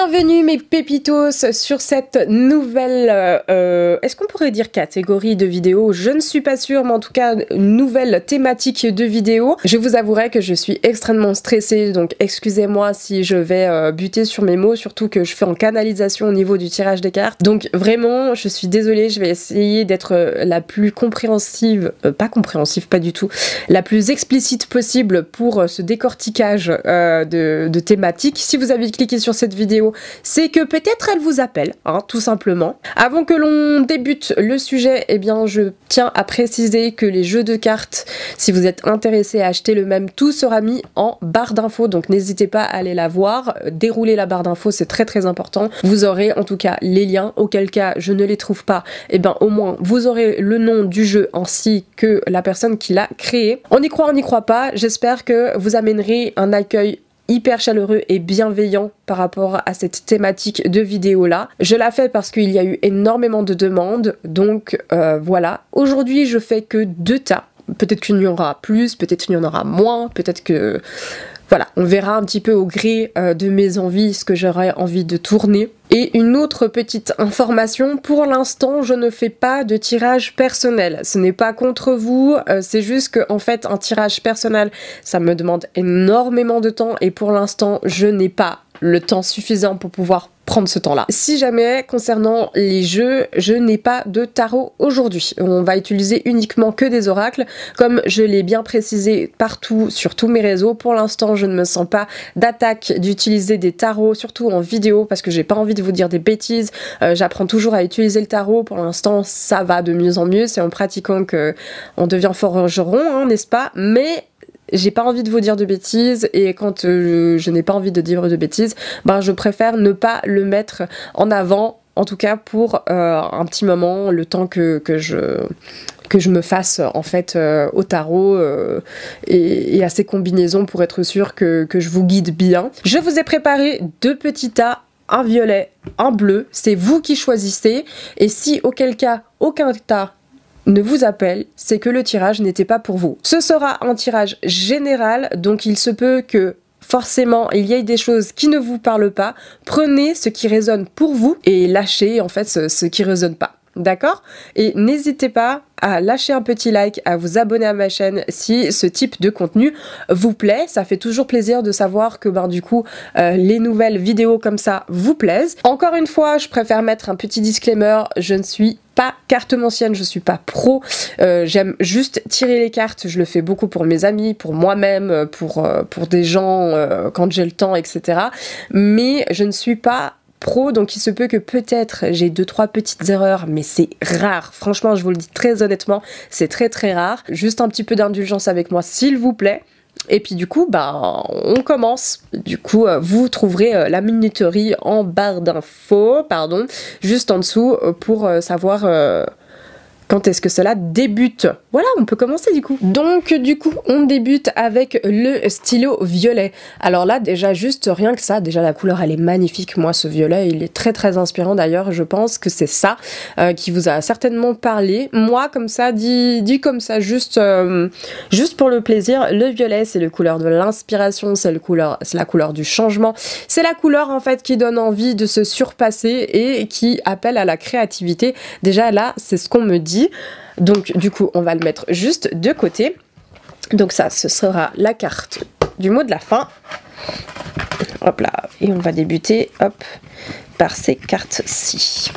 Bienvenue mes pépitos sur cette nouvelle, est-ce qu'on pourrait dire catégorie de vidéos? Je ne suis pas sûre, mais en tout cas nouvelle thématique de vidéo. Je vous avouerai que je suis extrêmement stressée, donc excusez-moi si je vais buter sur mes mots, surtout que je fais en canalisation au niveau du tirage des cartes. Donc vraiment, je suis désolée, je vais essayer d'être la plus compréhensive, pas du tout, la plus explicite possible pour ce décortiquage de thématiques. Si vous avez cliqué sur cette vidéo, c'est que peut-être elle vous appelle, hein, tout simplement. Avant que l'on débute le sujet, eh bien je tiens à préciser que les jeux de cartes, si vous êtes intéressé à acheter le même, tout sera mis en barre d'infos, donc n'hésitez pas à aller la voir, dérouler la barre d'infos, c'est très important. Vous aurez en tout cas les liens, auquel cas je ne les trouve pas, eh bien au moins vous aurez le nom du jeu ainsi que la personne qui l'a créé. On y croit, on n'y croit pas, j'espère que vous amènerez un accueil hyper chaleureux et bienveillant par rapport à cette thématique de vidéo là. Je la fais parce qu'il y a eu énormément de demandes, donc voilà. Aujourd'hui je fais que 2 tas, peut-être qu'il y en aura plus, peut-être qu'il y en aura moins, peut-être que... Voilà, on verra un petit peu au gré de mes envies ce que j'aurais envie de tourner. Et une autre petite information, pour l'instant je ne fais pas de tirage personnel. Ce n'est pas contre vous, c'est juste que en fait un tirage personnel ça me demande énormément de temps et pour l'instant je n'ai pas le temps suffisant pour pouvoir prendre ce temps-là. Si jamais, concernant les jeux, je n'ai pas de tarot aujourd'hui. On va utiliser uniquement que des oracles. Comme je l'ai bien précisé partout, sur tous mes réseaux, pour l'instant, je ne me sens pas d'attaque d'utiliser des tarots, surtout en vidéo, parce que j'ai pas envie de vous dire des bêtises. J'apprends toujours à utiliser le tarot. Pour l'instant, ça va de mieux en mieux. C'est en pratiquant que on devient forgeron, hein, n'est-ce pas? Mais j'ai pas envie de vous dire de bêtises et quand je n'ai pas envie de dire de bêtises, ben je préfère ne pas le mettre en avant, en tout cas pour un petit moment, le temps que je me fasse en fait au tarot et à ces combinaisons pour être sûr que je vous guide bien. Je vous ai préparé 2 petits tas, un violet, un bleu, c'est vous qui choisissez et si auquel cas aucun tas ne vous appelle, c'est que le tirage n'était pas pour vous. Ce sera un tirage général, donc il se peut que forcément il y ait des choses qui ne vous parlent pas. Prenez ce qui résonne pour vous et lâchez en fait ce qui ne résonne pas. D'accord? Et n'hésitez pas à lâcher un petit like, à vous abonner à ma chaîne si ce type de contenu vous plaît. Ça fait toujours plaisir de savoir que du coup les nouvelles vidéos comme ça vous plaisent. Encore une fois, je préfère mettre un petit disclaimer, je ne suis pas cartomancienne, je suis pas pro, j'aime juste tirer les cartes, je le fais beaucoup pour mes amis, pour moi-même, pour des gens quand j'ai le temps, etc. Mais je ne suis pas pro, donc il se peut que peut-être j'ai 2-3 petites erreurs, mais c'est rare, franchement je vous le dis très honnêtement, c'est très rare. Juste un petit peu d'indulgence avec moi s'il vous plaît. Et puis du coup, on commence. Du coup, vous trouverez la minuterie en barre d'infos, pardon, juste en dessous pour savoir quand est-ce que cela débute. Voilà, on peut commencer du coup. Donc du coup, on débute avec le stylo violet. Alors là, déjà juste rien que ça, déjà la couleur elle est magnifique. Moi ce violet, il est très inspirant d'ailleurs. Je pense que c'est ça qui vous a certainement parlé. Moi comme ça, dit comme ça, juste pour le plaisir, le violet c'est la couleur de l'inspiration, c'est la couleur du changement. C'est la couleur en fait qui donne envie de se surpasser et qui appelle à la créativité. Déjà là, c'est ce qu'on me dit. Donc du coup on va le mettre juste de côté. Donc ça ce sera la carte du mot de la fin. Hop là, et on va débuter hop par ces cartes-ci.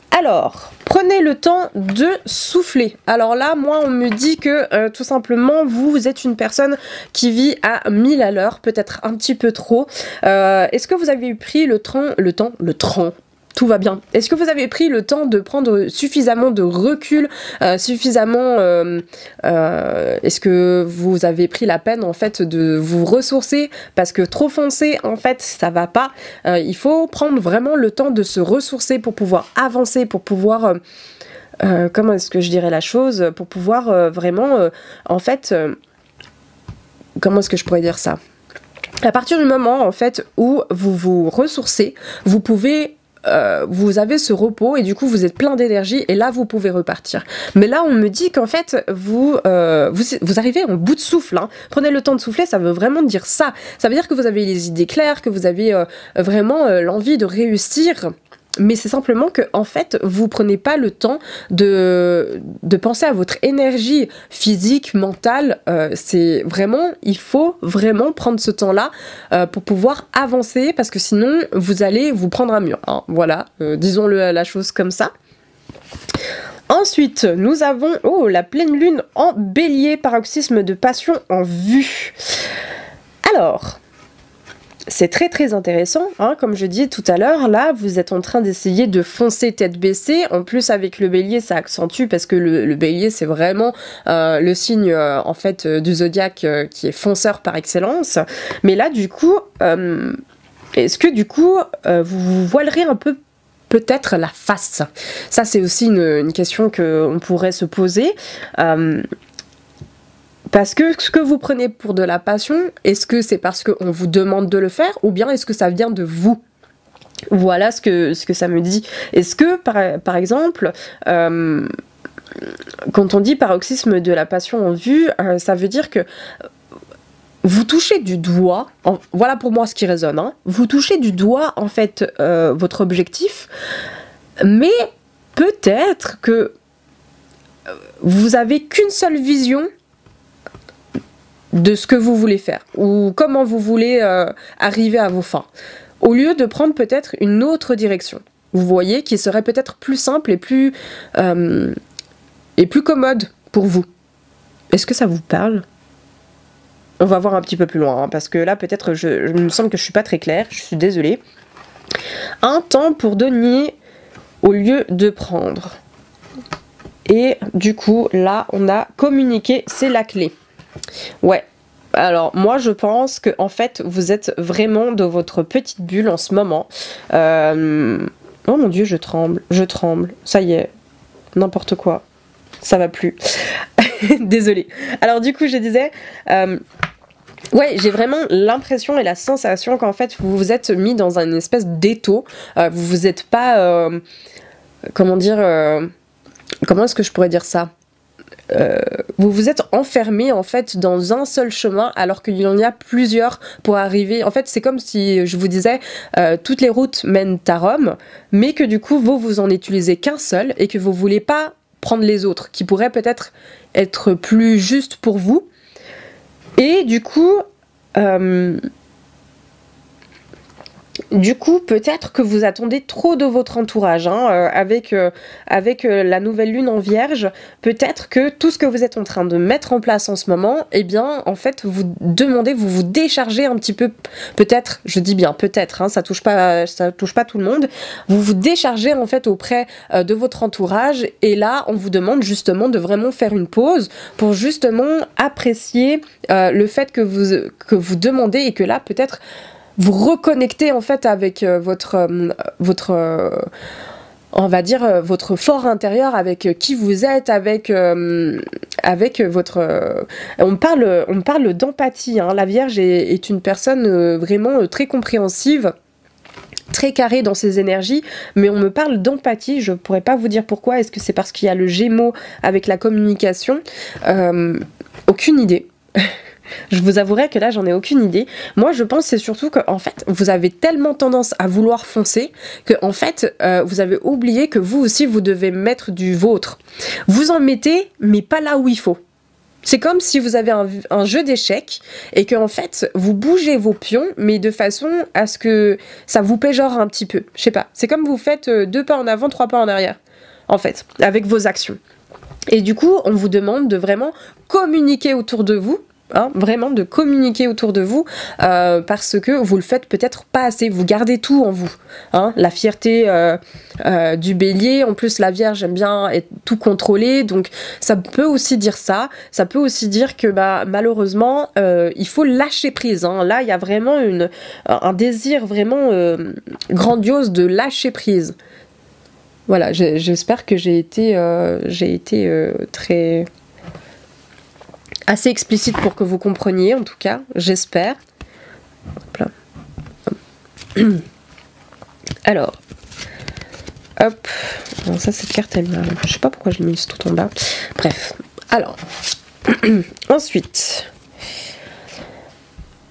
Alors prenez le temps de souffler. Alors là moi on me dit que tout simplement vous êtes une personne qui vit à 1000 à l'heure, peut-être un petit peu trop. Est-ce que vous avez pris le temps tout va bien. Est-ce que vous avez pris le temps de prendre suffisamment de recul, est-ce que vous avez pris la peine en fait de vous ressourcer, parce que trop foncer en fait ça va pas. Il faut prendre vraiment le temps de se ressourcer pour pouvoir avancer, pour pouvoir comment est-ce que je dirais la chose, pour pouvoir vraiment en fait comment est-ce que je pourrais dire ça? À partir du moment en fait où vous vous ressourcez, vous pouvez vous avez ce repos et du coup vous êtes plein d'énergie et là vous pouvez repartir. Mais là on me dit qu'en fait vous arrivez en bout de souffle, hein. Prenez le temps de souffler, ça veut vraiment dire ça. Ça veut dire que vous avez les idées claires, que vous avez vraiment l'envie de réussir. Mais c'est simplement que, en fait, vous prenez pas le temps de penser à votre énergie physique, mentale. C'est vraiment, il faut vraiment prendre ce temps-là pour pouvoir avancer, parce que sinon, vous allez vous prendre un mur, hein. Voilà, disons la chose comme ça. Ensuite, nous avons la pleine lune en bélier, paroxysme de passion en vue. Alors... c'est très très intéressant, hein, comme je disais tout à l'heure, là vous êtes en train d'essayer de foncer tête baissée, en plus avec le bélier ça accentue parce que le bélier c'est vraiment le signe en fait du zodiaque qui est fonceur par excellence, mais là du coup, est-ce que du coup vous vous voilerez un peu peut-être la face? Ça c'est aussi une question qu'on pourrait se poser. Parce que ce que vous prenez pour de la passion, est-ce que c'est parce qu'on vous demande de le faire ou bien est-ce que ça vient de vous? Voilà ce que ça me dit. Est-ce que, par exemple, quand on dit paroxysme de la passion en vue, ça veut dire que vous touchez du doigt, voilà pour moi ce qui résonne, hein, vous touchez du doigt en fait votre objectif, mais peut-être que vous avez qu'une seule vision de ce que vous voulez faire ou comment vous voulez arriver à vos fins, au lieu de prendre peut-être une autre direction, vous voyez, qui serait peut-être plus simple et plus commode pour vous. Est-ce que ça vous parle? On va voir un petit peu plus loin, hein, parce que là peut-être il me semble que je suis pas très claire, je suis désolée. Un temps pour donner au lieu de prendre. Et du coup là on a communiqué, c'est la clé. Ouais, alors moi je pense que en fait vous êtes vraiment dans votre petite bulle en ce moment. Oh mon dieu, je tremble, ça y est, n'importe quoi, ça va plus. Désolée. Alors du coup je disais, ouais, j'ai vraiment l'impression et la sensation qu'en fait vous vous êtes mis dans une espèce d'étau, vous vous êtes pas, comment dire, comment est-ce que je pourrais dire ça? Vous vous êtes enfermé en fait dans un seul chemin alors qu'il y en a plusieurs pour arriver. En fait c'est comme si je vous disais toutes les routes mènent à Rome, mais que du coup vous en utilisez qu'un seul et que vous voulez pas prendre les autres qui pourraient peut-être être plus justes pour vous. Et du coup peut-être que vous attendez trop de votre entourage, hein, avec la nouvelle lune en vierge. Peut-être que tout ce que vous êtes en train de mettre en place en ce moment, eh bien, en fait, vous vous déchargez un petit peu, peut-être, je dis bien peut-être, hein, ça touche pas tout le monde, vous vous déchargez en fait auprès de votre entourage, et là, on vous demande justement de vraiment faire une pause pour justement apprécier le fait que vous demandez, et que là, peut-être, vous reconnectez en fait avec votre on va dire votre fort intérieur, avec qui vous êtes, avec votre on parle d'empathie, hein. La Vierge est une personne vraiment très compréhensive, très carré dans ses énergies, mais on me parle d'empathie, je pourrais pas vous dire pourquoi. Est-ce que c'est parce qu'il y a le Gémeaux avec la communication? Aucune idée. Je vous avouerai que là j'en ai aucune idée. Moi je pense c'est surtout que en fait vous avez tellement tendance à vouloir foncer que en fait vous avez oublié que vous aussi vous devez mettre du vôtre. Vous en mettez mais pas là où il faut. C'est comme si vous avez un jeu d'échecs et que en fait vous bougez vos pions mais de façon à ce que ça vous péjore un petit peu. Je sais pas, c'est comme vous faites 2 pas en avant, 3 pas en arrière en fait avec vos actions. Et du coup on vous demande de vraiment communiquer autour de vous. Hein, vraiment de communiquer autour de vous, parce que vous le faites peut-être pas assez, vous gardez tout en vous, hein, la fierté du bélier, en plus la Vierge aime bien être tout contrôler, donc ça peut aussi dire ça peut aussi dire que malheureusement il faut lâcher prise, hein. Là il y a vraiment un désir vraiment grandiose de lâcher prise. Voilà, j'espère que j'ai été très... assez explicite pour que vous compreniez, en tout cas, j'espère. Alors, Hop, bon, ça cette carte elle, je sais pas pourquoi je l'ai mise tout en bas. Bref, alors ensuite.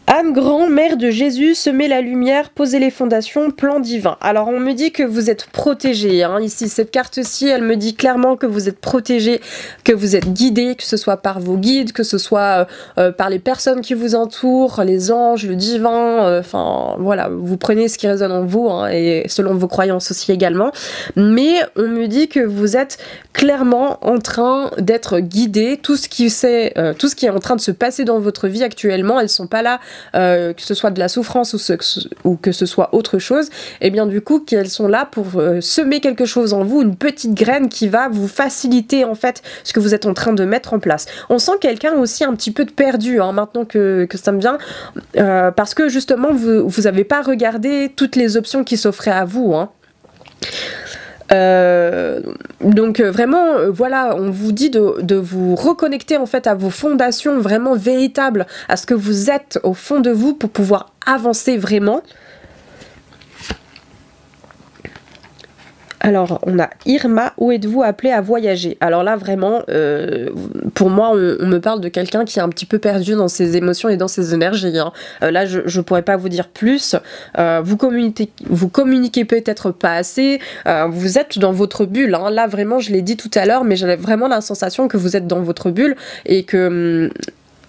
Âme grand, mère de Jésus, semer la lumière, poser les fondations, plan divin. Alors on me dit que vous êtes protégé, hein. Ici cette carte-ci, elle me dit clairement que vous êtes protégé, que vous êtes guidé, que ce soit par vos guides, que ce soit par les personnes qui vous entourent, les anges, le divin, enfin voilà, vous prenez ce qui résonne en vous, hein, et selon vos croyances aussi également. Mais on me dit que vous êtes clairement en train d'être guidé, tout ce qui est en train de se passer dans votre vie actuellement, elles sont pas là que ce soit de la souffrance ou que ce soit autre chose, et bien du coup qu'elles sont là pour semer quelque chose en vous, une petite graine qui va vous faciliter en fait ce que vous êtes en train de mettre en place. On sent quelqu'un aussi un petit peu de perdu, hein, maintenant que ça me vient, parce que justement vous n'avez pas regardé toutes les options qui s'offraient à vous, hein. Donc vraiment voilà, on vous dit de vous reconnecter en fait à vos fondations vraiment véritables, à ce que vous êtes au fond de vous pour pouvoir avancer vraiment. Alors, on a Irma, où êtes-vous appelé à voyager? Alors là, vraiment, pour moi, on me parle de quelqu'un qui est un petit peu perdu dans ses émotions et dans ses énergies, hein. Là, je pourrais pas vous dire plus. Vous communiquez peut-être pas assez. Vous êtes dans votre bulle, hein. Là, vraiment, je l'ai dit tout à l'heure, mais j'avais vraiment la sensation que vous êtes dans votre bulle et que...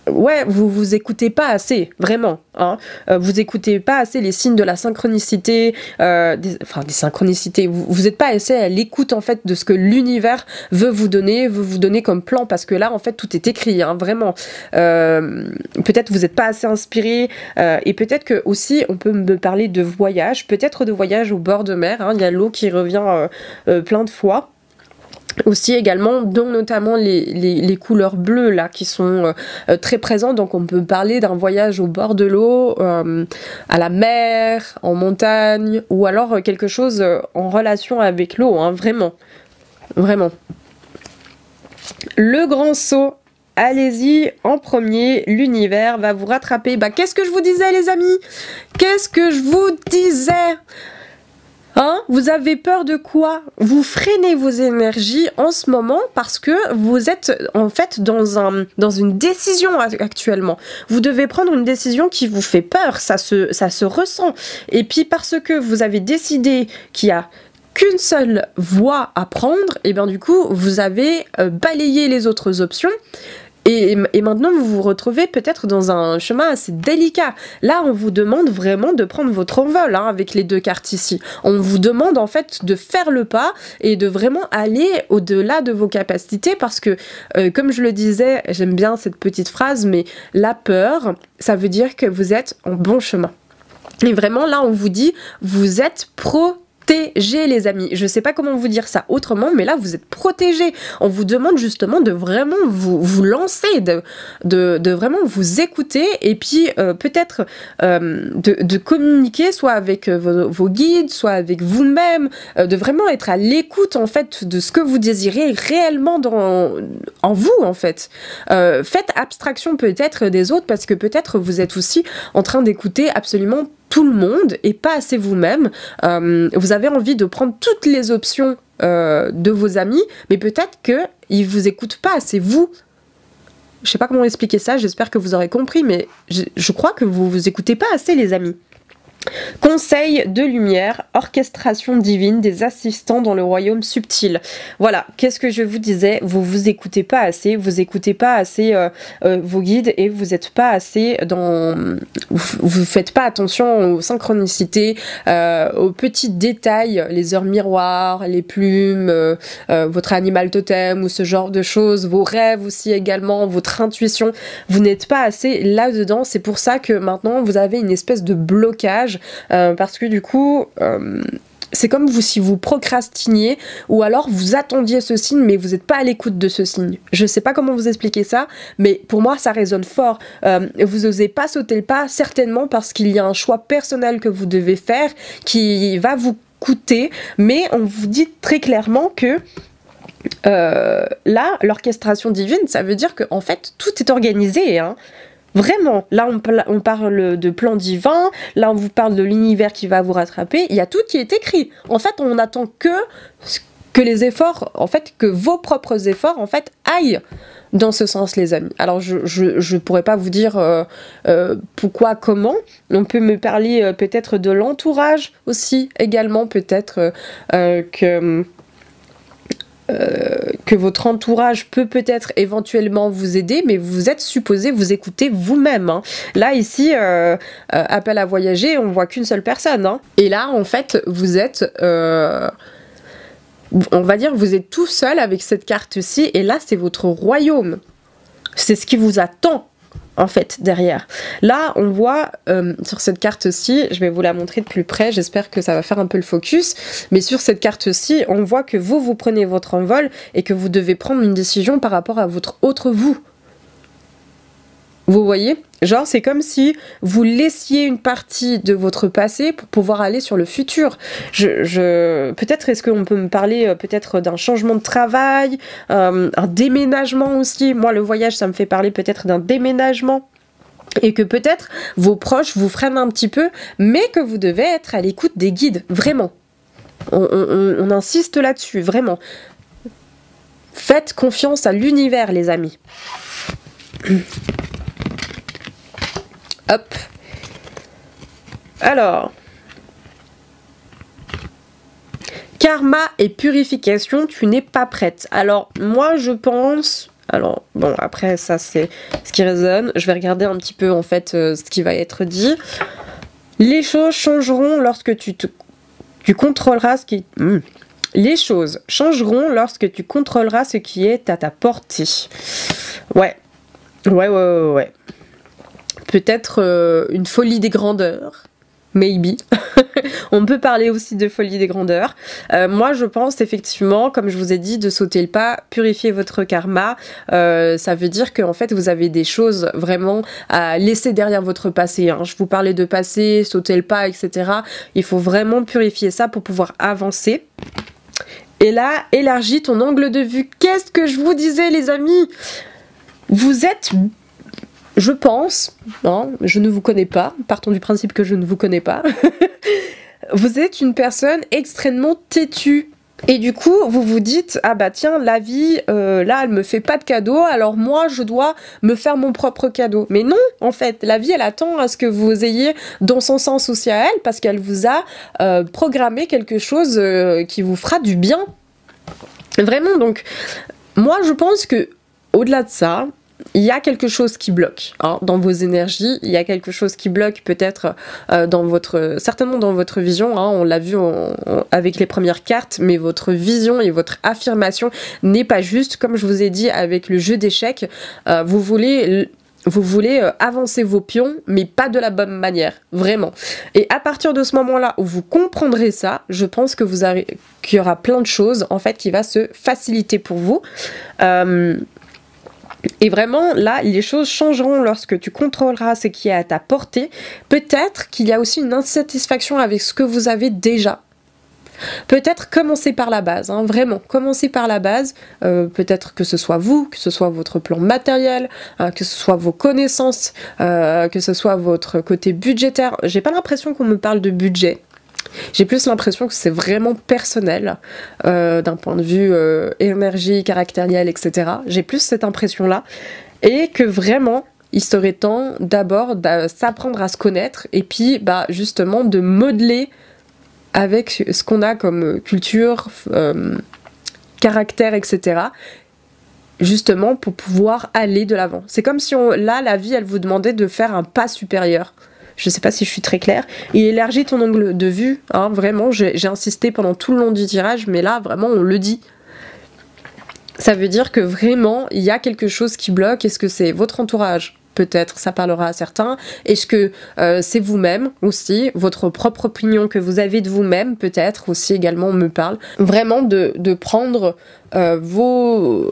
ouais, vous écoutez pas assez, vraiment, hein. Vous écoutez pas assez les signes de la synchronicité, des synchronicités. Vous êtes pas assez à l'écoute en fait de ce que l'univers veut vous donner comme plan, parce que là en fait tout est écrit, hein, vraiment. Peut-être vous n'êtes pas assez inspiré, et peut-être que aussi on peut me parler de voyage, peut-être de voyage au bord de mer, hein. Il y a l'eau qui revient plein de fois. Aussi également, dont notamment les couleurs bleues là qui sont très présentes, donc on peut parler d'un voyage au bord de l'eau, à la mer, en montagne, ou alors quelque chose en relation avec l'eau, hein, vraiment, vraiment. Le grand saut, allez-y en premier, l'univers va vous rattraper. Bah qu'est-ce que je vous disais les amis? Qu'est-ce que je vous disais? Hein? Vous avez peur de quoi? Vous freinez vos énergies en ce moment parce que vous êtes en fait dans une décision actuellement. Vous devez prendre une décision qui vous fait peur, ça se ressent. Et puis parce que vous avez décidé qu'il y a qu'une seule voie à prendre, et bien du coup vous avez balayé les autres options. Et maintenant, vous vous retrouvez peut-être dans un chemin assez délicat. Là, on vous demande vraiment de prendre votre envol, hein, avec les deux cartes ici. On vous demande en fait de faire le pas et de vraiment aller au-delà de vos capacités parce que, comme je le disais, j'aime bien cette petite phrase, mais la peur, ça veut dire que vous êtes en bon chemin. Et vraiment, là, on vous dit, vous êtes protégés, les amis. Je sais pas comment vous dire ça autrement, mais là vous êtes protégés. On vous demande justement de vraiment vous lancer, de vraiment vous écouter et puis peut-être de communiquer soit avec vos guides, soit avec vous-même, de vraiment être à l'écoute en fait de ce que vous désirez réellement en vous en fait. Faites abstraction peut-être des autres parce que peut-être vous êtes aussi en train d'écouter absolument tout le monde et pas assez vous-même. Vous avez envie de prendre toutes les options de vos amis, mais peut-être qu'ils vous écoutent pas assez vous. Je sais pas comment expliquer ça, j'espère que vous aurez compris, mais je crois que vous écoutez pas assez les amis. Conseil de lumière, orchestration divine des assistants dans le royaume subtil. Voilà, qu'est-ce que je vous disais? Vous écoutez pas assez, vous écoutez pas assez vos guides et vous êtes pas assez vous faites pas attention aux synchronicités, aux petits détails, les heures miroirs, les plumes, votre animal totem ou ce genre de choses, vos rêves aussi également, votre intuition. Vous n'êtes pas assez là-dedans, c'est pour ça que maintenant vous avez une espèce de blocage. Parce que du coup c'est comme si vous procrastiniez ou alors vous attendiez ce signe mais vous n'êtes pas à l'écoute de ce signe. Je sais pas comment vous expliquer ça, mais pour moi ça résonne fort. Vous n'osez pas sauter le pas, certainement parce qu'il y a un choix personnel que vous devez faire qui va vous coûter, mais on vous dit très clairement que là, l'orchestration divine, ça veut dire que en fait tout est organisé, hein. Vraiment, là on parle de plan divin, là on vous parle de l'univers qui va vous rattraper, il y a tout qui est écrit. En fait, on attend que les efforts, en fait, que vos propres efforts, en fait, aillent dans ce sens, les amis. Alors, je pourrais pas vous dire pourquoi, comment. On peut me parler peut-être de l'entourage aussi, également, peut-être que votre entourage peut-être éventuellement vous aider, mais vous êtes supposé vous écouter vous-même. Hein. Là, ici, appel à voyager, on voit qu'une seule personne. Hein. Et là, en fait, vous êtes... on va dire que vous êtes tout seul avec cette carte-ci, et là, c'est votre royaume. C'est ce qui vous attend, en fait, derrière. Là, on voit, sur cette carte-ci, je vais vous la montrer de plus près, j'espère que ça va faire un peu le focus, mais sur cette carte-ci, on voit que vous prenez votre envol, et que vous devez prendre une décision par rapport à votre autre vous. Vous voyez? Genre, c'est comme si vous laissiez une partie de votre passé pour pouvoir aller sur le futur. Peut-être, est-ce qu'on peut me parler peut-être d'un changement de travail, un déménagement aussi. Moi, le voyage, ça me fait parler peut-être d'un déménagement. Et que peut-être vos proches vous freinent un petit peu, mais que vous devez être à l'écoute des guides, vraiment. On insiste là-dessus, vraiment. Faites confiance à l'univers, les amis. Hop. Alors. Karma et purification, tu n'es pas prête. Alors, moi, je pense... Alors, bon, après, ça, c'est ce qui résonne. Je vais regarder un petit peu, en fait, ce qui va être dit. Les choses changeront lorsque tu contrôleras ce qui... Les choses changeront lorsque tu contrôleras ce qui est à ta portée. Ouais. Ouais. Peut-être une folie des grandeurs. Maybe. On peut parler aussi de folie des grandeurs. Moi, je pense effectivement, comme je vous ai dit, de sauter le pas, purifier votre karma. Ça veut dire qu'en fait, vous avez des choses vraiment à laisser derrière votre passé. Hein. Je vous parlais de passé, sauter le pas, etc. Il faut vraiment purifier ça pour pouvoir avancer. Et là, élargis ton angle de vue. Qu'est-ce que je vous disais, les amis? Vous êtes... Je pense, hein, je ne vous connais pas, partons du principe que je ne vous connais pas, vous êtes une personne extrêmement têtue. Et du coup, vous vous dites, ah bah tiens, la vie, là, elle me fait pas de cadeau, alors moi, je dois me faire mon propre cadeau. Mais non, en fait, la vie, elle attend à ce que vous ayez dans son sens aussi à elle, parce qu'elle vous a programmé quelque chose qui vous fera du bien. Vraiment, donc, moi, je pense que au-delà de ça, il y a quelque chose qui bloque hein, dans vos énergies, il y a quelque chose qui bloque peut-être certainement dans votre vision, hein, on l'a vu avec les premières cartes, mais votre vision et votre affirmation n'est pas juste, comme je vous ai dit avec le jeu d'échecs, vous voulez avancer vos pions, mais pas de la bonne manière, vraiment. Et à partir de ce moment-là où vous comprendrez ça, je pense que qu'il y aura plein de choses en fait qui va se faciliter pour vous. Et vraiment, là, les choses changeront lorsque tu contrôleras ce qui est à ta portée. Peut-être qu'il y a aussi une insatisfaction avec ce que vous avez déjà. Peut-être commencer par la base, hein, vraiment, commencer par la base. Peut-être que ce soit vous, que ce soit votre plan matériel, que ce soit vos connaissances, que ce soit votre côté budgétaire. J'ai pas l'impression qu'on me parle de budget. J'ai plus l'impression que c'est vraiment personnel d'un point de vue énergie, caractériel, etc. J'ai plus cette impression-là. Et que vraiment, il serait temps d'abord de s'apprendre à se connaître et puis bah, justement de modeler avec ce qu'on a comme culture, caractère, etc. Justement pour pouvoir aller de l'avant. C'est comme si là, la vie, elle vous demandait de faire un pas supérieur. Je sais pas si je suis très claire. Et élargis ton angle de vue, hein, vraiment, j'ai insisté pendant tout le long du tirage, mais là, vraiment, on le dit. Ça veut dire que vraiment, il y a quelque chose qui bloque. Est-ce que c'est votre entourage ? Peut-être, ça parlera à certains. Est-ce que c'est vous-même aussi, votre propre opinion que vous avez de vous-même, peut-être aussi également, on me parle. Vraiment de prendre de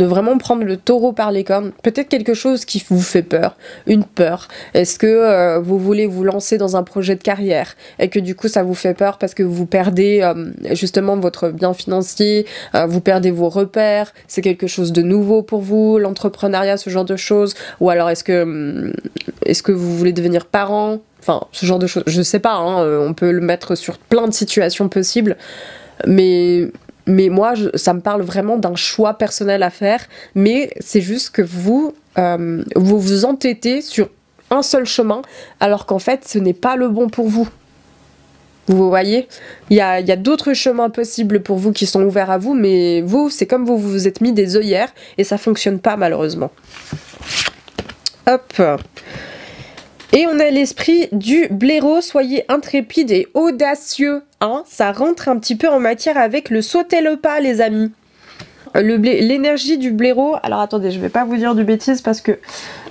vraiment prendre le taureau par les cornes. Peut-être quelque chose qui vous fait peur, une peur. Est-ce que vous voulez vous lancer dans un projet de carrière et que du coup ça vous fait peur parce que vous perdez justement votre bien financier, vous perdez vos repères, c'est quelque chose de nouveau pour vous, l'entrepreneuriat, ce genre de choses, ou alors est-ce que vous voulez devenir parent, enfin ce genre de choses, je sais pas, hein, on peut le mettre sur plein de situations possibles, mais moi ça me parle vraiment d'un choix personnel à faire, mais c'est juste que vous vous entêtez sur un seul chemin alors qu'en fait ce n'est pas le bon pour vous. Vous voyez, il y a d'autres chemins possibles pour vous qui sont ouverts à vous, mais vous, c'est comme vous vous êtes mis des œillères et ça fonctionne pas malheureusement. Hop. Et on a l'esprit du blaireau, soyez intrépide et audacieux. Hein, ça rentre un petit peu en matière avec le sauter le pas, les amis. L'énergie du blaireau, alors attendez, je vais pas vous dire de bêtises parce que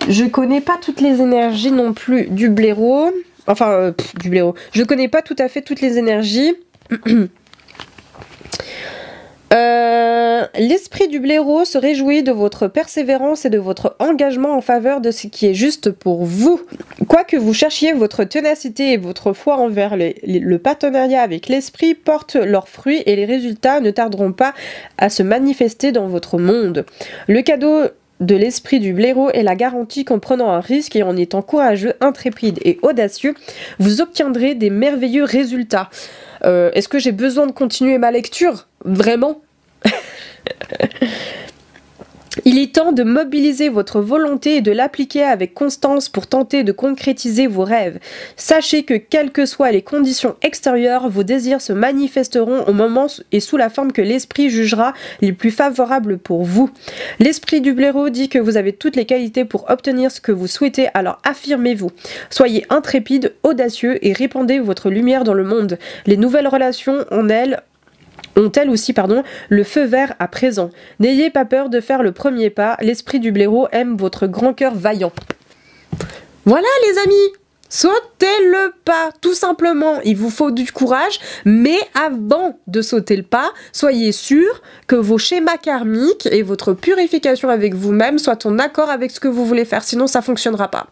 je connais pas toutes les énergies non plus du blaireau. Enfin, du blaireau. Je connais pas tout à fait toutes les énergies. L'esprit du blaireau se réjouit de votre persévérance et de votre engagement en faveur de ce qui est juste pour vous. Quoi que vous cherchiez, votre ténacité et votre foi envers le partenariat avec l'esprit portent leurs fruits et les résultats ne tarderont pas à se manifester dans votre monde. Le cadeau de l'esprit du blaireau est la garantie qu'en prenant un risque et en étant courageux, intrépide et audacieux, vous obtiendrez des merveilleux résultats. Est-ce que j'ai besoin de continuer ma lecture? Vraiment? Il est temps de mobiliser votre volonté et de l'appliquer avec constance pour tenter de concrétiser vos rêves. Sachez que quelles que soient les conditions extérieures, vos désirs se manifesteront au moment et sous la forme que l'esprit jugera les plus favorables pour vous. L'esprit du blaireau dit que vous avez toutes les qualités pour obtenir ce que vous souhaitez, alors affirmez-vous. Soyez intrépide, audacieux et répandez votre lumière dans le monde. Les nouvelles relations ont-elles aussi le feu vert à présent. N'ayez pas peur de faire le premier pas, l'esprit du blaireau aime votre grand cœur vaillant. Voilà les amis, sautez le pas, tout simplement. Il vous faut du courage, mais avant de sauter le pas, soyez sûr que vos schémas karmiques et votre purification avec vous-même soient en accord avec ce que vous voulez faire, sinon ça ne fonctionnera pas.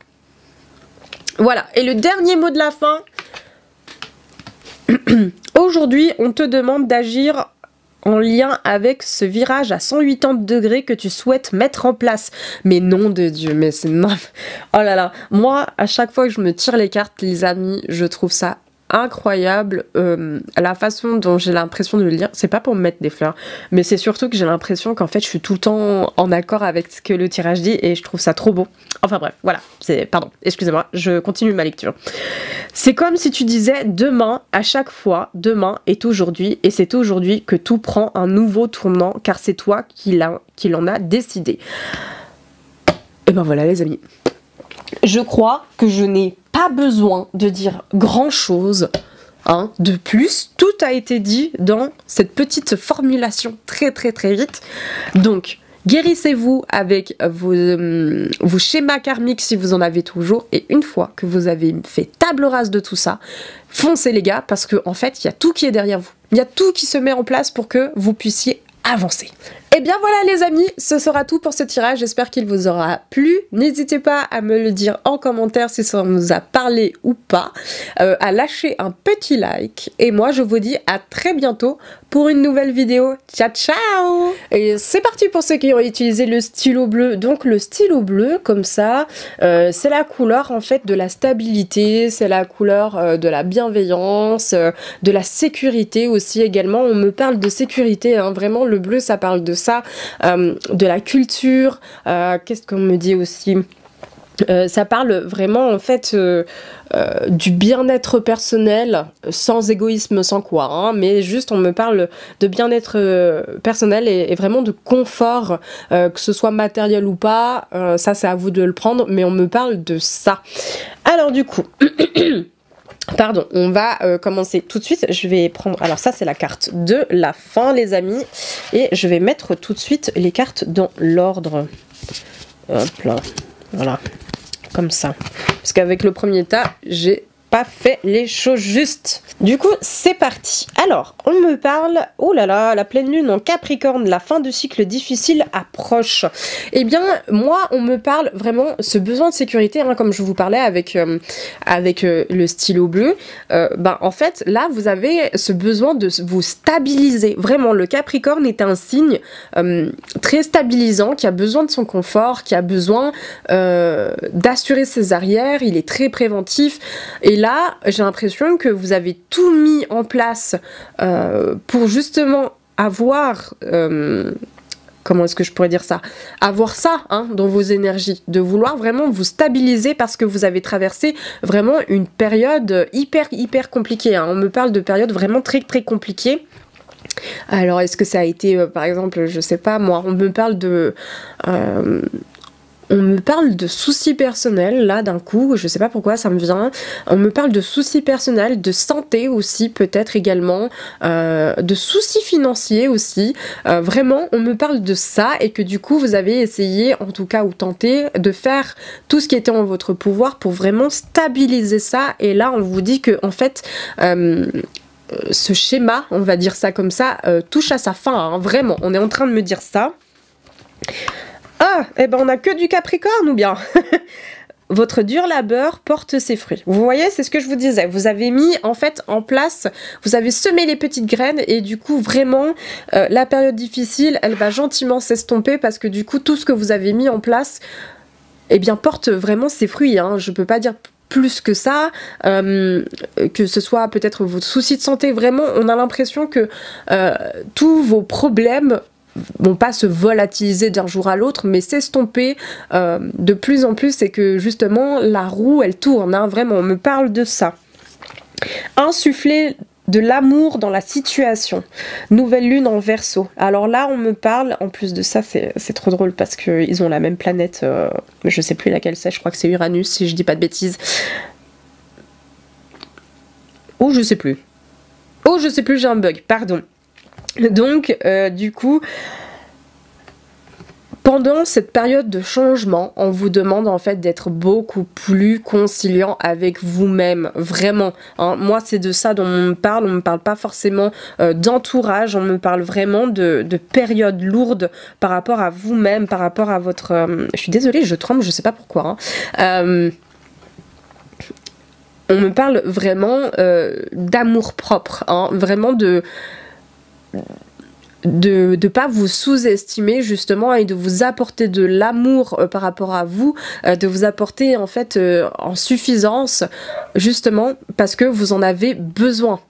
Voilà, et le dernier mot de la fin... Aujourd'hui, on te demande d'agir en lien avec ce virage à 180 degrés que tu souhaites mettre en place. Mais nom de Dieu, mais c'est... Oh là là, moi, à chaque fois que je me tire les cartes, les amis, je trouve ça incroyable. La façon dont j'ai l'impression de le lire, c'est pas pour me mettre des fleurs, mais c'est surtout que j'ai l'impression qu'en fait, je suis tout le temps en accord avec ce que le tirage dit et je trouve ça trop beau. Enfin bref, voilà, pardon, excusez-moi, je continue ma lecture. C'est comme si tu disais demain, à chaque fois, demain est aujourd'hui, et c'est aujourd'hui que tout prend un nouveau tournant, car c'est toi qui l'en a décidé. Et ben voilà les amis, je crois que je n'ai pas besoin de dire grand chose de plus. Tout a été dit dans cette petite formulation très vite. Donc guérissez-vous avec vos schémas karmiques si vous en avez toujours, et une fois que vous avez fait table rase de tout ça, foncez les gars, parce qu'en fait il y a tout qui est derrière vous, il y a tout qui se met en place pour que vous puissiez avancer. Et bien voilà les amis, ce sera tout pour ce tirage, j'espère qu'il vous aura plu. N'hésitez pas à me le dire en commentaire si ça vous a parlé ou pas, à lâcher un petit like, et moi je vous dis à très bientôt pour une nouvelle vidéo. Ciao ciao! Et c'est parti pour ceux qui ont utilisé le stylo bleu. Donc le stylo bleu comme ça, c'est la couleur en fait de la stabilité, c'est la couleur de la bienveillance, de la sécurité aussi également. On me parle de sécurité, vraiment le bleu ça parle de ça, de la culture, qu'est-ce qu'on me dit aussi, ça parle vraiment en fait du bien-être personnel, sans égoïsme, sans quoi, mais juste on me parle de bien-être personnel et vraiment de confort, que ce soit matériel ou pas, ça c'est à vous de le prendre, mais on me parle de ça. Alors du coup... Pardon, on va commencer tout de suite. Je vais prendre, alors ça c'est la carte de la fin les amis, et je vais mettre tout de suite les cartes dans l'ordre. Hop là, voilà, comme ça. Parce qu'avec le premier tas, j'ai pas fait les choses justes. Du coup, c'est parti. Alors, on me parle, oh là là, la pleine lune en Capricorne, la fin de cycle difficile approche. Eh bien, moi, on me parle vraiment ce besoin de sécurité, hein, comme je vous parlais avec le stylo bleu. En fait, là, vous avez ce besoin de vous stabiliser. Vraiment, le Capricorne est un signe très stabilisant, qui a besoin de son confort, qui a besoin d'assurer ses arrières. Il est très préventif. Et là, j'ai l'impression que vous avez tout mis en place pour justement avoir... comment est-ce que je pourrais dire ça? Avoir ça hein, dans vos énergies, de vouloir vraiment vous stabiliser parce que vous avez traversé vraiment une période hyper compliquée. Hein. On me parle de période vraiment très compliquée. Alors est-ce que ça a été par exemple, je sais pas moi, on me parle de soucis personnels, là, d'un coup, je sais pas pourquoi ça me vient. On me parle de soucis personnels, de santé aussi, peut-être également, de soucis financiers aussi. Vraiment, on me parle de ça et que du coup, vous avez essayé, en tout cas, ou tenté, de faire tout ce qui était en votre pouvoir pour vraiment stabiliser ça. Et là, on vous dit que, en fait... ce schéma, on va dire ça comme ça, touche à sa fin, hein, vraiment, on est en train de me dire ça. Ah, eh ben on a que du Capricorne ou bien votre dur labeur porte ses fruits. Vous voyez, c'est ce que je vous disais. Vous avez mis en fait en place, vous avez semé les petites graines et du coup vraiment la période difficile, elle va gentiment s'estomper parce que du coup tout ce que vous avez mis en place, eh bien porte vraiment ses fruits. Hein. Je peux pas dire plus que ça, que ce soit peut-être vos soucis de santé, vraiment on a l'impression que tous vos problèmes vont pas se volatiliser d'un jour à l'autre, mais s'estomper de plus en plus et que justement la roue elle tourne, hein, vraiment on me parle de ça. Insuffler de l'amour dans la situation. Nouvelle lune en Verseau. Alors là on me parle, en plus de ça c'est trop drôle parce qu'ils ont la même planète, je sais plus laquelle c'est, je crois que c'est Uranus si je dis pas de bêtises. Oh je sais plus, j'ai un bug, pardon. Donc, du coup, pendant cette période de changement, on vous demande en fait d'être beaucoup plus conciliant avec vous-même, vraiment. Hein. Moi, c'est de ça dont on me parle pas forcément d'entourage, on me parle vraiment de périodes lourdes par rapport à vous-même, par rapport à votre... Je suis désolée, je tremble, je sais pas pourquoi. Hein. On me parle vraiment d'amour-propre, hein, vraiment de pas vous sous-estimer justement et de vous apporter de l'amour par rapport à vous, de vous apporter en fait en suffisance justement parce que vous en avez besoin.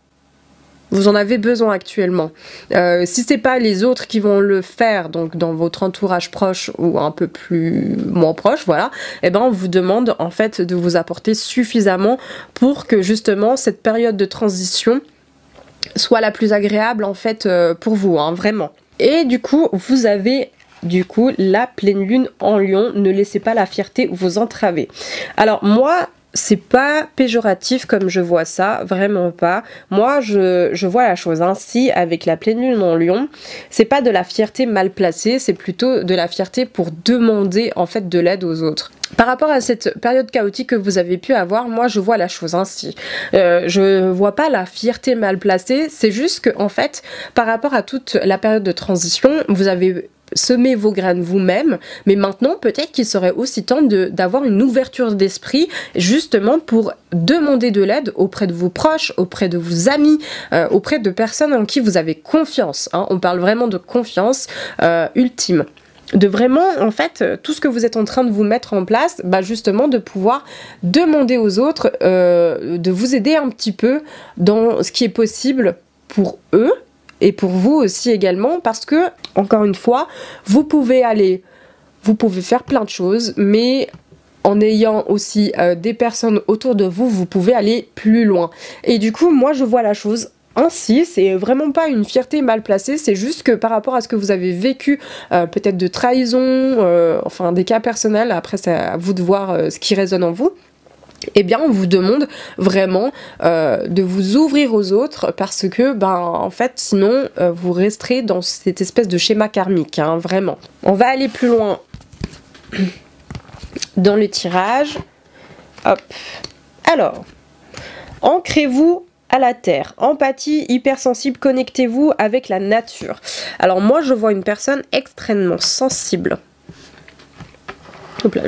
Vous en avez besoin actuellement. Si c'est pas les autres qui vont le faire, donc dans votre entourage proche ou un peu plus moins proche, voilà, eh ben on vous demande en fait de vous apporter suffisamment pour que justement cette période de transition soit la plus agréable en fait pour vous, hein, vraiment. Et du coup, vous avez la pleine lune en Lion. Ne laissez pas la fierté vous entraver. Alors moi, c'est pas péjoratif comme je vois ça, vraiment pas. Moi, je vois la chose ainsi avec la pleine lune en Lion. C'est pas de la fierté mal placée, c'est plutôt de la fierté pour demander en fait de l'aide aux autres. Par rapport à cette période chaotique que vous avez pu avoir, moi je vois la chose ainsi. Je vois pas la fierté mal placée, c'est juste que en fait, par rapport à toute la période de transition, vous avez semé vos graines vous-même, mais maintenant peut-être qu'il serait aussi temps d'avoir une ouverture d'esprit justement pour demander de l'aide auprès de vos proches, auprès de vos amis, auprès de personnes en qui vous avez confiance. Hein. On parle vraiment de confiance ultime. De vraiment, en fait, tout ce que vous êtes en train de vous mettre en place, bah justement de pouvoir demander aux autres de vous aider un petit peu dans ce qui est possible pour eux et pour vous aussi également, parce que, encore une fois, vous pouvez faire plein de choses, mais en ayant aussi des personnes autour de vous, vous pouvez aller plus loin. Et du coup, moi, je vois la chose ainsi, c'est vraiment pas une fierté mal placée, c'est juste que par rapport à ce que vous avez vécu, peut-être de trahison, enfin des cas personnels, après c'est à vous de voir ce qui résonne en vous, eh bien on vous demande vraiment de vous ouvrir aux autres parce que en fait sinon vous resterez dans cette espèce de schéma karmique, hein, vraiment. On va aller plus loin dans le tirage. Hop. Alors, Ancrez-vous à la terre, empathie, hypersensible, connectez-vous avec la nature. Alors moi je vois une personne extrêmement sensible. Hop là,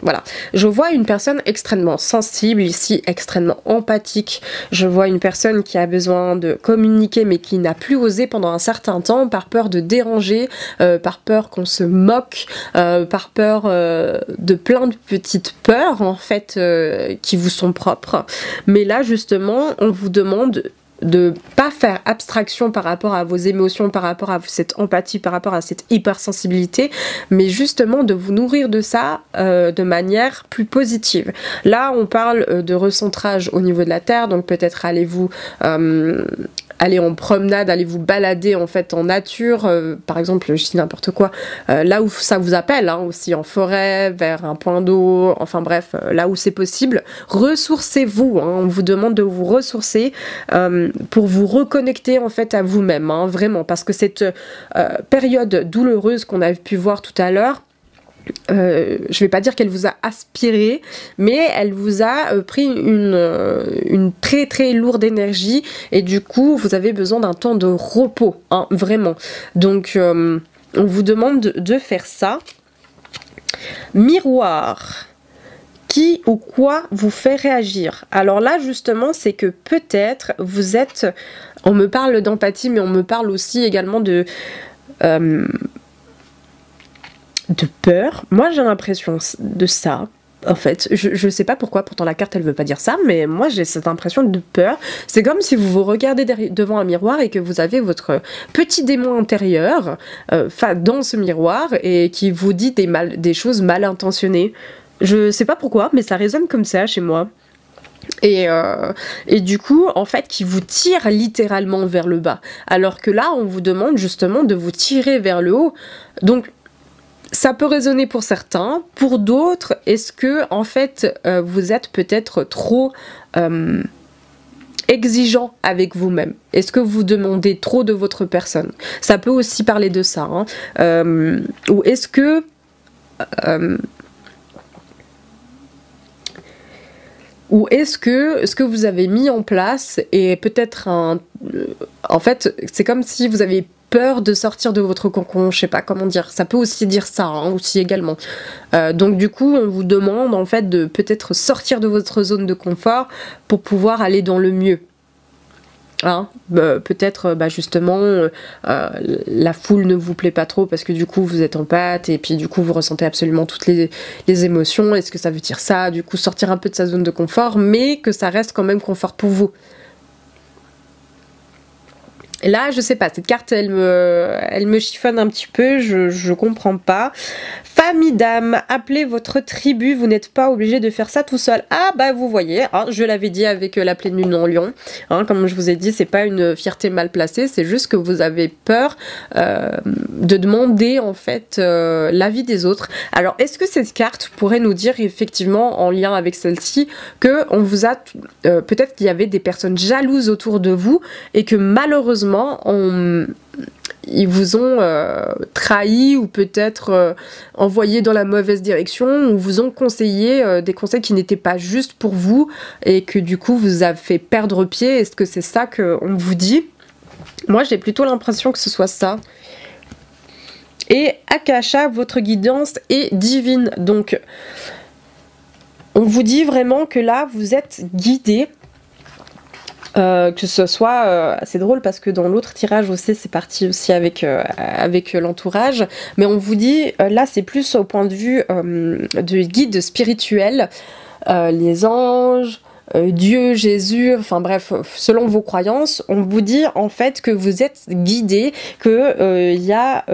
voilà. Je vois une personne extrêmement sensible ici, extrêmement empathique. Je vois une personne qui a besoin de communiquer mais qui n'a plus osé pendant un certain temps par peur de déranger, par peur qu'on se moque, par peur de plein de petites peurs en fait qui vous sont propres. Mais là justement, on vous demande de pas faire abstraction par rapport à vos émotions, par rapport à cette empathie, par rapport à cette hypersensibilité, mais justement de vous nourrir de ça de manière plus positive. Là, on parle de recentrage au niveau de la Terre, donc peut-être allez-vous aller en promenade, allez vous balader en fait en nature, par exemple, je dis n'importe quoi, là où ça vous appelle, hein, aussi en forêt, vers un point d'eau, enfin bref, là où c'est possible. Ressourcez-vous, hein, on vous demande de vous ressourcer pour vous reconnecter en fait à vous-même, hein, vraiment, parce que cette période douloureuse qu'on a pu voir tout à l'heure, je vais pas dire qu'elle vous a aspiré, mais elle vous a pris une très très lourde énergie et du coup vous avez besoin d'un temps de repos, hein, vraiment. Donc on vous demande de faire ça. Miroir. Qui ou quoi vous fait réagir? Alors là justement c'est que peut-être vous êtes, on me parle d'empathie mais on me parle aussi également de peur. Moi j'ai l'impression de ça en fait, je sais pas pourquoi, pourtant la carte elle veut pas dire ça, mais moi j'ai cette impression de peur. C'est comme si vous vous regardez devant un miroir et que vous avez votre petit démon intérieur dans ce miroir et qui vous dit des choses mal intentionnées. Je sais pas pourquoi, mais ça résonne comme ça chez moi. Et du coup, en fait, qui vous tire littéralement vers le bas. Alors que là, on vous demande justement de vous tirer vers le haut. Donc, ça peut résonner pour certains. Pour d'autres, est-ce que, en fait, vous êtes peut-être trop exigeant avec vous-même? Est-ce que vous demandez trop de votre personne? Ça peut aussi parler de ça. Hein. Ou est-ce que... Ou est-ce que ce que vous avez mis en place est peut-être en fait, c'est comme si vous avez peur de sortir de votre cocon, je sais pas comment dire. Ça peut aussi dire ça, hein, aussi également. Donc du coup, on vous demande en fait de peut-être sortir de votre zone de confort pour pouvoir aller dans le mieux. Hein, peut-être justement la foule ne vous plaît pas trop parce que du coup vous êtes en pâte et puis du coup vous ressentez absolument toutes les émotions. Est-ce que ça veut dire ça? Du coup sortir un peu de sa zone de confort mais que ça reste quand même confort pour vous. Et là je sais pas, cette carte elle me chiffonne un petit peu, je comprends pas. Famille d'âme, appelez votre tribu, vous n'êtes pas obligé de faire ça tout seul. Ah bah vous voyez, hein, je l'avais dit avec la pleine lune en Lion, hein, comme je vous ai dit, c'est pas une fierté mal placée, c'est juste que vous avez peur de demander en fait l'avis des autres. Alors est-ce que cette carte pourrait nous dire effectivement en lien avec celle-ci que on vous a peut-être qu'il y avait des personnes jalouses autour de vous et que malheureusement ils vous ont trahi ou peut-être envoyé dans la mauvaise direction ou vous ont conseillé des conseils qui n'étaient pas justes pour vous et que du coup vous a fait perdre pied. Est-ce que c'est ça qu'on vous dit? Moi j'ai plutôt l'impression que ce soit ça. Et Akasha, votre guidance est divine. Donc on vous dit vraiment que là vous êtes guidé. Que ce soit, c'est drôle parce que dans l'autre tirage aussi c'est parti aussi avec l'entourage, mais on vous dit là c'est plus au point de vue de guide spirituel, les anges, Dieu, Jésus, enfin bref, selon vos croyances, on vous dit en fait que vous êtes guidé, que y a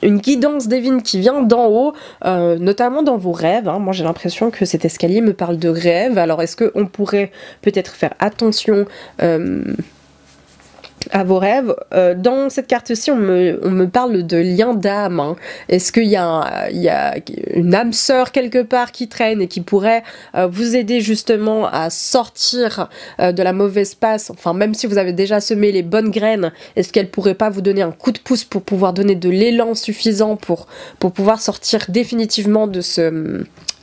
une guidance divine qui vient d'en haut, notamment dans vos rêves. Hein. Moi j'ai l'impression que cet escalier me parle de rêves, alors est-ce qu'on pourrait peut-être faire attention à vos rêves? Dans cette carte-ci, on me parle de lien d'âme. Hein. Est-ce qu'il y a une âme sœur quelque part qui traîne et qui pourrait vous aider justement à sortir de la mauvaise passe? Enfin, même si vous avez déjà semé les bonnes graines, est-ce qu'elle pourrait pas vous donner un coup de pouce pour pouvoir donner de l'élan suffisant pour pouvoir sortir définitivement de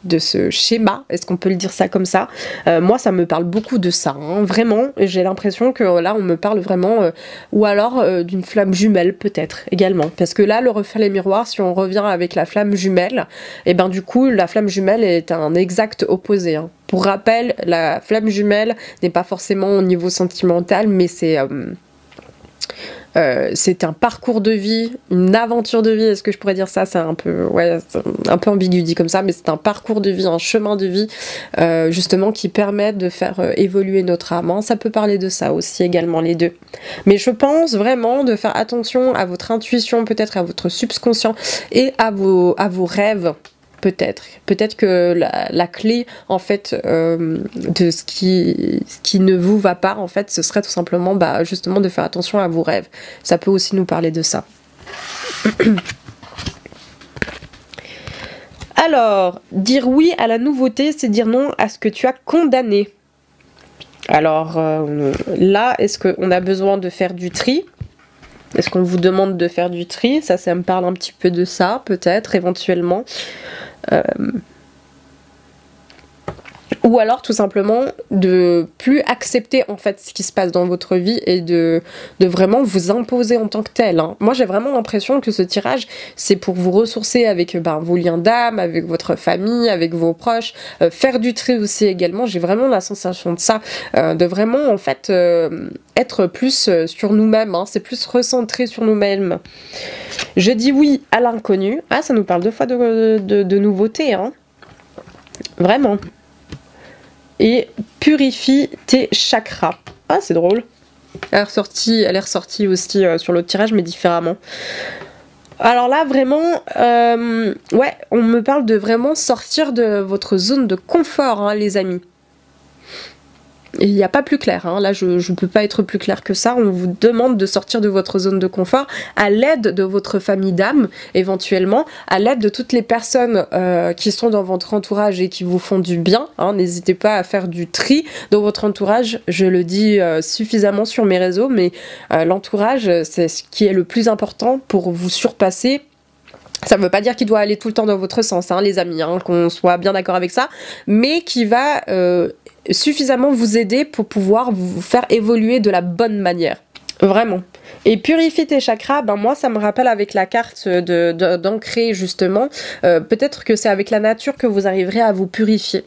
de ce schéma, est-ce qu'on peut le dire ça comme ça? Moi ça me parle beaucoup de ça, hein. Vraiment, j'ai l'impression que là on me parle vraiment, ou alors d'une flamme jumelle peut-être également, parce que là le reflet miroir, si on revient avec la flamme jumelle, et ben du coup la flamme jumelle est un exact opposé, hein. Pour rappel, la flamme jumelle n'est pas forcément au niveau sentimental, mais c'est un parcours de vie, une aventure de vie, est-ce que je pourrais dire ça? C'est un peu, ouais, un peu ambigu dit comme ça, mais c'est un parcours de vie, un chemin de vie, justement, qui permet de faire évoluer notre âme, hein. Ça peut parler de ça aussi également, les deux. Mais je pense vraiment de faire attention à votre intuition, peut-être à votre subconscient et à vos rêves. Peut-être que la clé en fait de ce qui ne vous va pas, en fait, ce serait tout simplement justement de faire attention à vos rêves. Ça peut aussi nous parler de ça. Alors, dire oui à la nouveauté, c'est dire non à ce que tu as condamné. Alors là, est-ce qu'on a besoin de faire du tri? Est-ce qu'on vous demande de faire du tri? Ça me parle un petit peu de ça, peut-être, éventuellement. Ou alors tout simplement de plus accepter en fait ce qui se passe dans votre vie et de vraiment vous imposer en tant que tel, hein. Moi j'ai vraiment l'impression que ce tirage c'est pour vous ressourcer avec vos liens d'âme, avec votre famille, avec vos proches, faire du tri aussi également. J'ai vraiment la sensation de ça, de vraiment en fait être plus sur nous-mêmes, hein. C'est plus recentré sur nous-mêmes. Je dis oui à l'inconnu. Ah, ça nous parle deux fois de nouveauté, hein. Vraiment. Et purifie tes chakras. Ah, c'est drôle. Elle est ressortie aussi sur l'autre tirage, mais différemment. Alors là, vraiment, ouais, on me parle de vraiment sortir de votre zone de confort, hein, les amis. Il n'y a pas plus clair, hein. Là je ne peux pas être plus clair que ça. On vous demande de sortir de votre zone de confort à l'aide de votre famille d'âme, éventuellement, à l'aide de toutes les personnes qui sont dans votre entourage et qui vous font du bien, hein. N'hésitez pas à faire du tri dans votre entourage, je le dis suffisamment sur mes réseaux, mais l'entourage c'est ce qui est le plus important pour vous surpasser. Ça ne veut pas dire qu'il doit aller tout le temps dans votre sens, hein, les amis, hein, qu'on soit bien d'accord avec ça, mais qui va suffisamment vous aider pour pouvoir vous faire évoluer de la bonne manière. Vraiment. Et purifier tes chakras, moi ça me rappelle avec la carte d'ancrer justement, peut-être que c'est avec la nature que vous arriverez à vous purifier,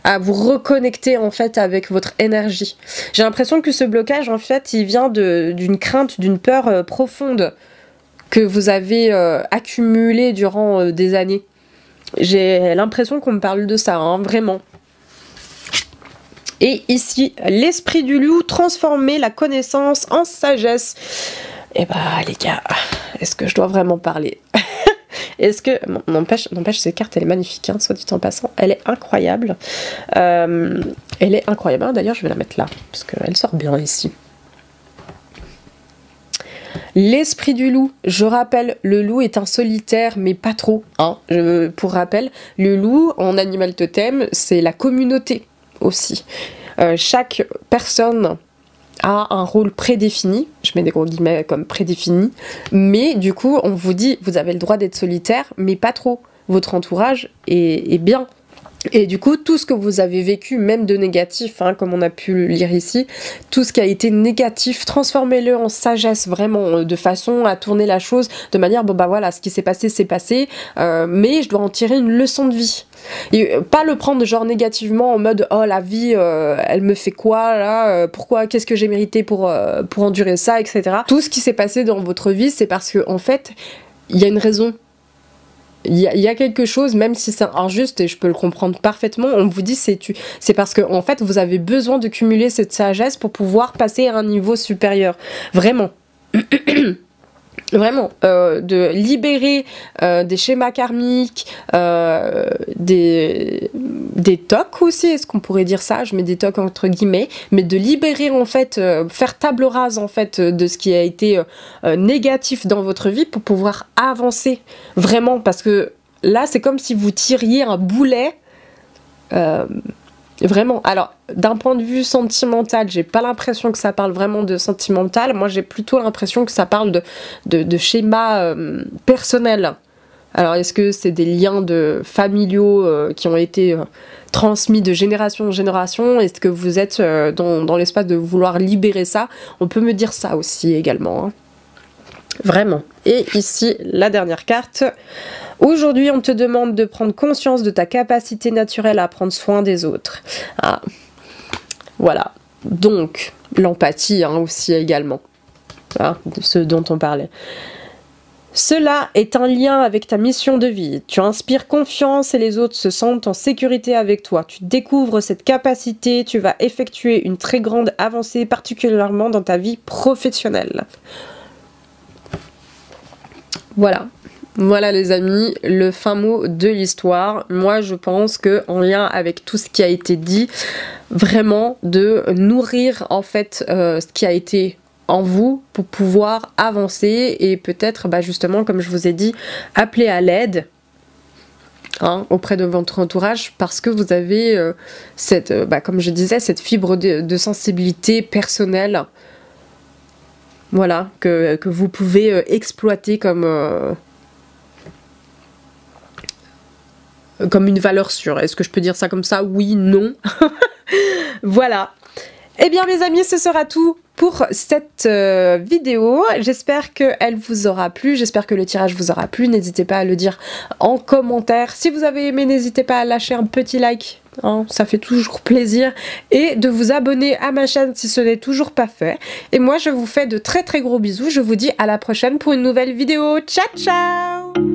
à vous reconnecter en fait avec votre énergie. J'ai l'impression que ce blocage en fait il vient d'une crainte, d'une peur profonde que vous avez accumulé durant des années. J'ai l'impression qu'on me parle de ça, hein, vraiment. Et ici, l'esprit du loup, transformer la connaissance en sagesse. Et les gars, est-ce que je dois vraiment parler? Est-ce que... N'empêche, cette carte, elle est magnifique, hein, soit dit en passant. Elle est incroyable. Elle est incroyable. D'ailleurs, je vais la mettre là, parce qu'elle sort bien ici. L'esprit du loup, je rappelle, le loup est un solitaire, mais pas trop, hein. Pour rappel, le loup, en animal totem, c'est la communauté aussi. Chaque personne a un rôle prédéfini, je mets des gros guillemets comme prédéfini, mais du coup, on vous dit, vous avez le droit d'être solitaire, mais pas trop. Votre entourage est bien. Et du coup, tout ce que vous avez vécu, même de négatif, hein, comme on a pu le lire ici, tout ce qui a été négatif, transformez-le en sagesse, vraiment, de façon à tourner la chose de manière, voilà, ce qui s'est passé, c'est passé, mais je dois en tirer une leçon de vie. Et pas le prendre genre négativement en mode, oh la vie, elle me fait quoi là, pourquoi, qu'est-ce que j'ai mérité pour endurer ça, etc. Tout ce qui s'est passé dans votre vie, c'est parce que, en fait, il y a une raison. Il y a quelque chose, même si c'est injuste, et je peux le comprendre parfaitement, on vous dit c'est parce que en fait vous avez besoin de cumuler cette sagesse pour pouvoir passer à un niveau supérieur. Vraiment. Vraiment, de libérer des schémas karmiques, des tocs aussi, est-ce qu'on pourrait dire ça? Je mets des tocs entre guillemets, mais de libérer en fait, faire table rase en fait de ce qui a été négatif dans votre vie pour pouvoir avancer vraiment, parce que là c'est comme si vous tiriez un boulet. Vraiment, alors d'un point de vue sentimental, j'ai pas l'impression que ça parle vraiment de sentimental, moi j'ai plutôt l'impression que ça parle de schéma personnel. Alors est-ce que c'est des liens familiaux qui ont été transmis de génération en génération? Est-ce que vous êtes dans l'espace de vouloir libérer ça? On peut me dire ça aussi également. Hein. Vraiment. Et ici, la dernière carte. Aujourd'hui, on te demande de prendre conscience de ta capacité naturelle à prendre soin des autres. Ah. Voilà. Donc, l'empathie hein, aussi également. Voilà, de ce dont on parlait. Cela est un lien avec ta mission de vie. Tu inspires confiance et les autres se sentent en sécurité avec toi. Tu découvres cette capacité, tu vas effectuer une très grande avancée, particulièrement dans ta vie professionnelle. Voilà. Voilà les amis, le fin mot de l'histoire. Moi je pense que en lien avec tout ce qui a été dit, vraiment de nourrir en fait ce qui a été en vous pour pouvoir avancer et peut-être justement comme je vous ai dit, appeler à l'aide hein, auprès de votre entourage parce que vous avez cette, comme je disais, cette fibre de sensibilité personnelle. Voilà, que vous pouvez exploiter comme une valeur sûre. Est-ce que je peux dire ça comme ça? Oui, non. Voilà. Eh bien mes amis, ce sera tout pour cette vidéo. J'espère qu'elle vous aura plu, j'espère que le tirage vous aura plu. N'hésitez pas à le dire en commentaire. Si vous avez aimé, n'hésitez pas à lâcher un petit like. Hein, ça fait toujours plaisir. Et de vous abonner à ma chaîne si ce n'est toujours pas fait. Et moi, je vous fais de très très gros bisous. Je vous dis à la prochaine pour une nouvelle vidéo. Ciao, ciao!